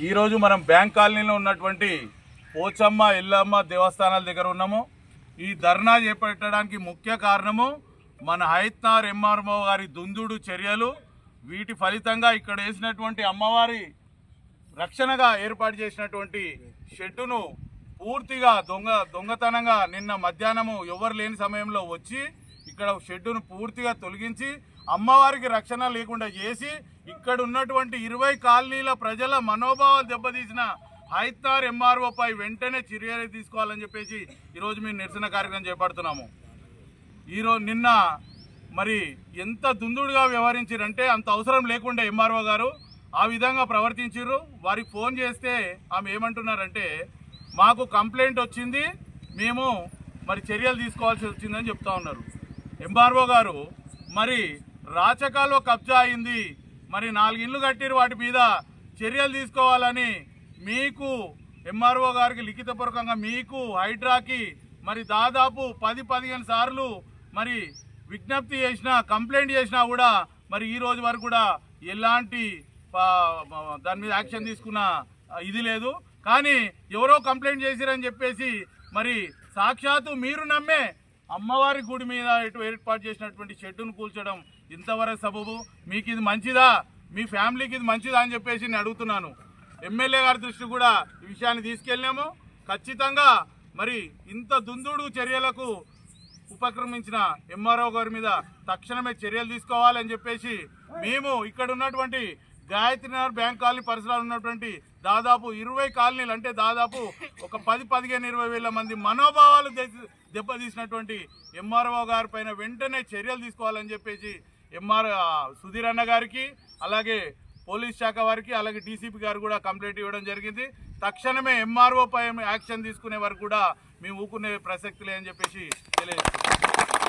ఈరోజు మనం బ్యాంక్ కాలనీలో ఉన్నటువంటి పోచమ్మ ఎల్లమ్మ దేవస్థానాల దగ్గర ఉన్నాము. ఈ ధర్నా చేపట్టడానికి ముఖ్య కారణము మన హైత్నార్ ఎంఆర్ఓ గారి దుందుడు చర్యలు. వీటి ఫలితంగా ఇక్కడ వేసినటువంటి అమ్మవారి రక్షణగా ఏర్పాటు చేసినటువంటి షెడ్డును పూర్తిగా దొంగతనంగా నిన్న మధ్యాహ్నము ఎవరు లేని సమయంలో వచ్చి ఇక్కడ షెడ్డును పూర్తిగా తొలగించి అమ్మవారికి రక్షణ లేకుండా చేసి ఇక్కడ ఉన్నటువంటి 20 కాలనీల ప్రజల మనోభావాలు దెబ్బతీసిన హైత్నార్ ఎంఆర్ఓపై వెంటనే చర్యలు తీసుకోవాలని చెప్పేసి ఈరోజు మేము నిరసన కార్యక్రమం చేపడుతున్నాము. నిన్న మరి ఎంత దుందుడుగా వ్యవహరించారంటే అంత అవసరం లేకుండా ఎంఆర్ఓ గారు ఆ విధంగా ప్రవర్తించారు. వారికి ఫోన్ చేస్తే ఆమె ఏమంటున్నారంటే మాకు కంప్లైంట్ వచ్చింది, మేము మరి చర్యలు తీసుకోవాల్సి వచ్చిందని చెప్తా ఉన్నారు. ఎంఆర్ఓ గారు మరి రాచకాల్లో కబ్జా అయింది, మరి 4 ఇళ్ళు కట్టిరు, వాటి మీద చర్యలు తీసుకోవాలని మీకు ఎంఆర్ఓ గారికి లిఖితపూర్వకంగా మీకు హైడ్రాకి మరి దాదాపు 10-15 సార్లు మరి విజ్ఞప్తి చేసినా కంప్లైంట్ చేసినా కూడా మరి ఈ రోజు వరకు కూడా ఎలాంటి దాని మీద యాక్షన్ తీసుకున్న ఇది లేదు. కానీ ఎవరో కంప్లైంట్ చేసిరని చెప్పేసి మరి సాక్షాత్తు మీరు నమ్మే అమ్మవారి గుడి మీద ఏర్పాటు చేసినటువంటి షెడ్డును కూల్చడం ఇంతవరకు సబబు? మీకు ఇది మంచిదా, మీ ఫ్యామిలీకి ఇది మంచిదా అని చెప్పేసి నేను అడుగుతున్నాను. ఎమ్మెల్యే గారి దృష్టి కూడా ఈ విషయాన్ని తీసుకెళ్ళాము. ఖచ్చితంగా మరి ఇంత దుందుడు చర్యలకు ఉపక్రమించిన ఎంఆర్ఓ గారి మీద తక్షణమే చర్యలు తీసుకోవాలని చెప్పేసి మేము ఇక్కడ ఉన్నటువంటి గాయత్రీనగర్ బ్యాంక్ కాలనీ పరిసరాలు ఉన్నటువంటి దాదాపు 20 కాలనీలు అంటే దాదాపు ఒక 10-15-20 వేల మంది మనోభావాలు దెబ్బతీసినటువంటి ఎంఆర్ఓ గారి పైన వెంటనే చర్యలు తీసుకోవాలని చెప్పేసి సుధీర్ అన్న గారికి అలాగే పోలీస్ శాఖ వారికి అలాగే డీసీపీ గారు కూడా కంప్లైంట్ ఇవ్వడం జరిగింది. తక్షణమే ఎంఆర్ఓ పై యాక్షన్ తీసుకునే వరకు కూడా మేము ఊకునే ప్రసక్తి లేదని చెప్పేసి తెలియజేస్తున్నాం.